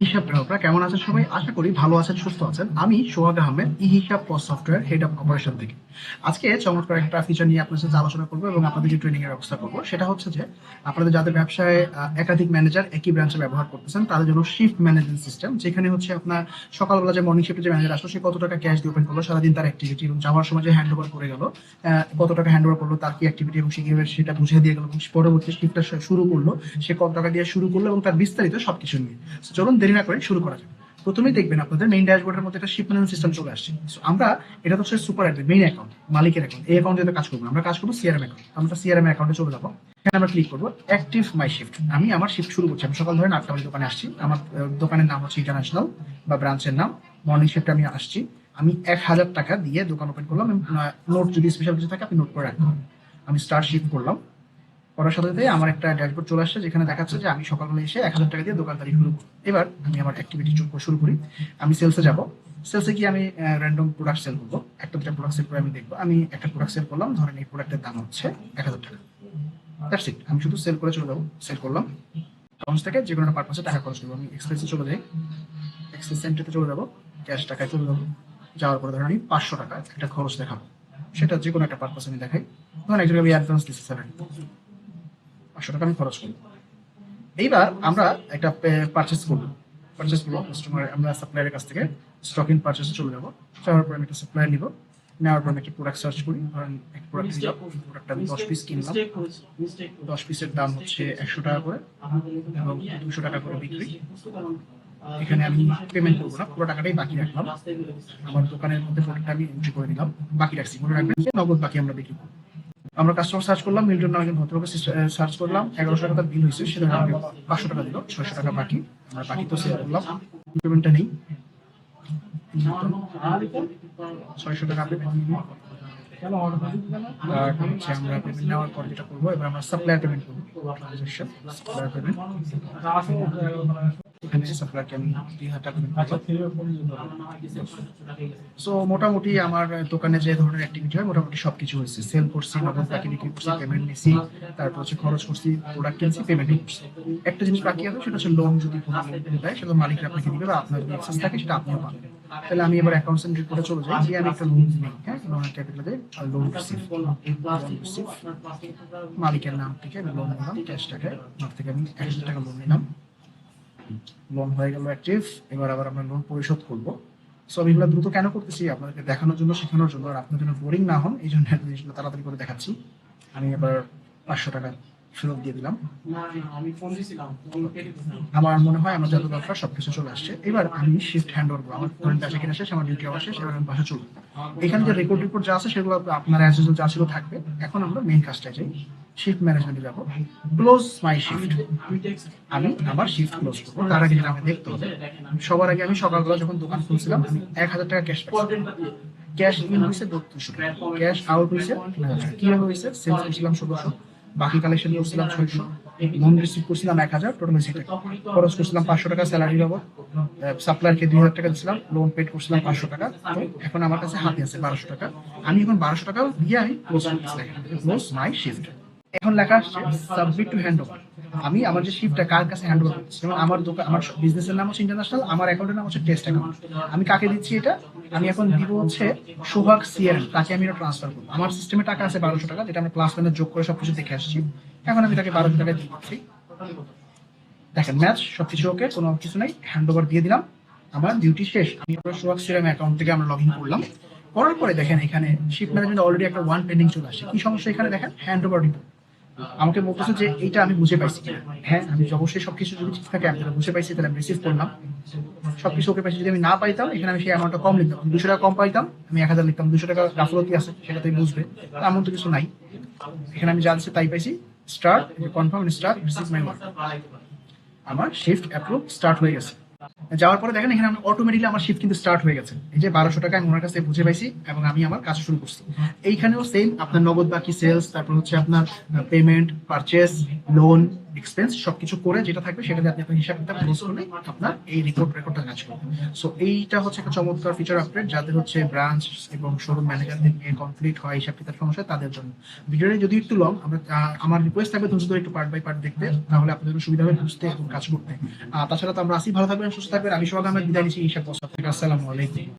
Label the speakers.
Speaker 1: হিসাব গ্রাহকরা কেমন আছেন সবাই? আশা করি ভালো আছেন, সুস্থ আছেন। আমি সোহাগ আহমেদ, হিসাব পস সফটওয়্যার হেড অফ অপারেশন থেকে। আজকে চমৎকার একটা ফিচার নিয়ে আপনার সাথে আলোচনা করবো এবং আপনাদের যে ট্রেনিং এর ব্যবস্থা করবো সেটা হচ্ছে যে আপনাদের যাদের ব্যবসায় একাধিক ম্যানেজার একই ব্রাঞ্চে ব্যবহার করতেছেন তাদের জন্য শিফট ম্যানেজমেন্ট সিস্টেম, যেখানে হচ্ছে আপনার সকালবেলা যে মর্নিং শিফটে যে ম্যানেজার আসলো সে কত টাকা ক্যাশ দিয়ে ওপেন করলো, সারাদিন তার অ্যাক্টিভিটি এবং যাওয়ার সময় যে হ্যান্ড ওভার করে গেল, কত টাকা হ্যান্ড ওভার করলো, তার কি অ্যাক্টিভিটি এবং সে কিভাবে সেটা বুঝিয়ে দিয়ে গেল এবং পরবর্তী শিফটটা শুরু করলো, সে কত টাকা দিয়ে শুরু করলো এবং তার বিস্তারিত সবকিছু নিয়ে। So, চলুন দেরি না করে শুরু করা যাক। প্রথমেই দেখবেন আপনাদের মেইন ড্যাশবোর্ডের মধ্যে একটা শিপ ম্যানেজমেন্ট সিস্টেম চলে আসছে। So, আমরা এটা হচ্ছে সুপার অ্যাডমিন মেইন অ্যাকাউন্ট, মালিকের অ্যাকাউন্ট, এই অ্যাকাউন্টে কাজ করবো না। আমরা কাজ করবো সিআরএম অ্যাকাউন্ট। আমরা সিআরএম অ্যাকাউন্টে চলে যাবো। এখানে আমরা ক্লিক করবো অ্যাক্টিভ মাই শিফট। আমি আমার শিফট শুরু করছি। আমি সকাল ধরে 8টা বাজে দোকানে আসছি। আমার দোকানের নাম হচ্ছে ইন্টারন্যাশনাল বা ব্রাঞ্চের নাম। মর্নিং শিফটে আমি আসছি। আমি 1000 টাকা দিয়ে দোকান ওপেন করলাম। নোট যদি স্পেশাল কিছু থাকে আপনি নোট করে রাখবেন। আমি স্টার্ট শিফট করলাম। করার সাথে সাথে আমার একটা ড্যাশবোর্ড চলে আসছে যেখানে দেখাচ্ছে যে আমি সকালবেলা এসে 1000 টাকা দিয়ে দোকানদারি শুরু করি। এবার আমি আমার অ্যাক্টিভিটি শুরু করি। আমি সেলসে যাব। সেলসে গিয়ে আমি র্যান্ডম প্রোডাক্ট সেল করবো। একটা দুটা প্রোডাক্ট সেল করে আমি দেখবো। আমি একটা প্রোডাক্ট সেল করলাম, ধরেন এই প্রোডাক্টের দাম হচ্ছে 1000 টাকা। That's it. আমি শুধু সেল করে চলে যাবো। সেল করলাম। অ্যাকাউন্ট থেকে যে কোনো একটা পারপাসে টাকা খরচ করবো। আমি এক্সপ্রেসে চলে যাই। এক্সপ্রেস সেন্টারে চলে যাবো। ক্যাশ টাকায় চলে যাবো। যাওয়ার পরে ধরেন আমি 500 টাকা একটা খরচ দেখাবো। সেটা যে কোনো একটা পারপাসে আমি দেখাই। ধরেন একজনকে আমি অ্যাডভান্স দিচ্ছি স্যালারি, 500 টাকা আমি খরচ করি। এইবার আমরা একটা পারচেস করবো। পারচেস করবো কাস্টমার, আমরা সাপ্লায়ারের কাছ থেকে স্টক ইন পারচেসে চলে যাবো। যাওয়ার পর আমি একটা সাপ্লায়ার নিব। নেওয়ার পর আমি একটা প্রোডাক্ট সার্চ করি। ধরেন একটা প্রোডাক্ট নিলাম। প্রোডাক্টটা আমি 10 পিস কিনলাম। 10 পিসের দাম হচ্ছে 100 টাকা করে এবং 200 টাকা করে বিক্রি। এখানে আমি পেমেন্ট করবো না, পুরো টাকাটাই বাকি রাখলাম। আমার দোকানের মধ্যে প্রোডাক্টটা আমি এন্ট্রি করে দিলাম, বাকি রাখছি। মনে রাখবেন যে নগদ বাকি আমরা বিক্রি করবো। আমরা কাস্টমার সার্চ করলাম, মিল্টন নামে একজন ভদ্রলোকের সার্চ করলাম, 1100 টাকা বিল হয়েছে, সেটা আমাকে 500 টাকা দিল, 600 টাকা বাকি। আমরা বাকি তো সেল করলাম, পেমেন্টটা নেই। 600 টাকা পেমেন্ট নিই। আর হচ্ছে আমরা পেমেন্ট নেওয়ার পর যেটা করবো, এবার আমরা সাপ্লায়ার পেমেন্ট করবো। সাপ্লায়ার পেমেন্ট, এখানে সাপ্লায়ারকে আমি 2000 টাকা পেমেন্ট করলাম। সো মোটামুটি আমার দোকানে যে ধরনের অ্যাক্টিভিটি হয় মোটামুটি সবকিছু হয়েছে। সেল করছি, নগদ বাকি বিক্রি করছি, পেমেন্ট নিছি, তারপর হচ্ছে খরচ করছি, প্রোডাক্ট কিনছি, পেমেন্ট করছি। একটা জিনিস বাকি আছে, সেটা হচ্ছে লোন। যদি কোনো লোন দেয় সেটা মালিকরা আপনাকে দিবে বা আপনার যদি অ্যাক্সেস থাকে সেটা আপনিও পাবেন। তাহলে আমি এবার অ্যাকাউন্টস এন্ড রিপোর্টে চলে যাই, গিয়ে আমি একটা লোন নিই। হ্যাঁ, লোনের ক্যাপিটালে লোন রিসিভ, মালিকের নাম থেকে আমি লোন নিলাম ক্যাশ টাকায়। আমার থেকে আমি 1000 টাকা লোন নিলাম। লোন হয়ে গেল অ্যাক্টিভ। এবার আবার আমরা লোন পরিশোধ করবো। সো আমি এগুলো দ্রুত কেন করতেছি? আপনাদেরকে দেখানোর জন্য, শেখানোর জন্য, আর আপনার জন্য বোরিং না হন এই জন্য জিনিসগুলো তাড়াতাড়ি করে দেখাচ্ছি। আমি এবার 500 টাকা ফেরত দিয়ে দিলাম। আমার মনে হয় আমার যত দরকার সবকিছু চলে আসছে। এবার আমি শিফট হ্যান্ড ওভার করবো। আমার ধরেন বেচা কিনা শেষ, আমার ডিউটি আওয়ার শেষ, এবার আমি বাসা চলবো। এখানে যে রেকর্ড রিপোর্ট যা আছে সেগুলো আপনার অ্যাজ ইউজুয়াল যা ছিল থাকবে। এখন আমরা মেইন কাজটা যাই, শিফট ম্যানেজমেন্টে যাবো। ক্লোজ মাই শিফট। আমি আমার শিফট ক্লোজ করবো। তার আগে যেটা আমি দেখতে হবে, সবার আগে আমি সকালবেলা যখন দোকান খুলছিলাম আমি 1000 টাকা ক্যাশ পাচ্ছি। ক্যাশ ইন হয়েছে 3200, ক্যাশ আউট হয়েছে 3000 টাকা। কিভাবে হয়েছে? সেলস করছিলাম 1600, বাকি কালেকশন করছিলাম 600, লোন রিসিভ করছিলাম 1000, টোটাল 80 টাকা। খরচ করছিলাম 500 টাকা স্যালারি বাবদ, সাপ্লায়ারকে 2000 টাকা দিয়েছিলাম, লোন পেড করছিলাম 500 টাকা। তো এখন আমার কাছে হাতে আছে 1200 টাকা। আমি এখন 1200 টাকা দিয়ে আমি ক্লোজ করতেছি, ক্লোজ মাই শিফট। এখন লেখা আসছে সাবমিট টু হ্যান্ড ওভার। আমি আমার যে শিফটটা কার কাছে হ্যান্ড ওভার করছি, যেমন আমার দোকান, আমার বিজনেসের নাম হচ্ছে ইন্টারন্যাশনাল, আমার অ্যাকাউন্টের নাম হচ্ছে টেস্ট অ্যাকাউন্ট। আমি কাকে দিচ্ছি এটা? আমি এখন দিব হচ্ছে সোহাগ সিআরএম, তাকে আমি এটা ট্রান্সফার করবো। আমার সিস্টেমে টাকা আছে 1200 টাকা, যেটা আমরা ক্লাস ম্যানেজ যোগ করে সবকিছু দেখে আসছি। এখন আমি তাকে 1200 টাকা দিয়ে দিচ্ছি। দেখেন ম্যাচ সবকিছু ওকে, কোনো কিছু নাই, হ্যান্ড ওভার দিয়ে দিলাম। আমার ডিউটি শেষ। আমি সোহাগ সিআরএম অ্যাকাউন্ট থেকে আমরা লগ ইন করলাম। করার পরে দেখেন এখানে শিপ ম্যানেজমেন্ট অলরেডি একটা ওয়ান পেন্ডিং চলে আসে। কি সমস্যা এখানে? দেখেন হ্যান্ড ওভার রিপোর্ট। আমাকে বলতেছে যে এইটা আমি বুঝে পাইছি কিনা। হ্যাঁ, আমি অবশ্যই সবকিছু যদি ঠিক থাকে আমি বুঝে পাইছি, তাহলে আমি রিসিভ করলাম, সবকিছু ওকে পাইছি। যদি আমি না পাইতাম, এখানে আমি সেই অ্যামাউন্টটা কম লিখতাম, 200 টাকা কম পাইতাম, আমি 1000 লিখতাম, 200 টাকা গাফলতি আছে সেটা তুই বুঝবে, এমন তো কিছু নাই। এখানে আমি যা দিচ্ছি তাই পাইছি। Start, confirm, start, receive my work. আমার শিফট অ্যাপ্রুভ, স্টার্ট হয়ে গেছে। যাওয়ার পরে দেখেন এখানে আমি অটোমেটিকলি আমার শিফট কিন্তু স্টার্ট হয়ে গেছে। এই যে 1200 টাকা আমি ওনার কাছে বুঝে পাইছি এবং আমি আমার কাজ শুরু করছি। এইখানেও সেম, আপনার নগদ বাকি, সেলস, তারপর হচ্ছে আপনার পেমেন্ট, পারচেস, লোন, এক্সপেন্স সবকিছু করে যেটা থাকবে সেটা দিয়ে আপনি আপনার হিসাব কিতাব ক্লোজ করলে আপনার এই রেকর্ডটা কাজ করবে। সো এইটা হচ্ছে একটা চমৎকার ফিচার আপডেট যাদের হচ্ছে ব্রাঞ্চ এবং শোরুম ম্যানেজারদের নিয়ে কনফ্লিক্ট হয় হিসাব কিতাব সমস্যা তাদের জন্য। ভিডিওটা যদি একটু লং, আমার রিকোয়েস্ট থাকবে ধৈর্য ধরে একটু পার্ট বাই পার্ট দেখতে, তাহলে আপনাদের জন্য সুবিধা হবে বুঝতে এবং কাজ করতে। তাছাড়া তো আমরা আসি, ভালো থাকবেন, সুস্থ থাকবেন। আমি সোহাগ আহমেদ বিদায় নিচ্ছি হিসাব। আসসালামু আলাইকুম।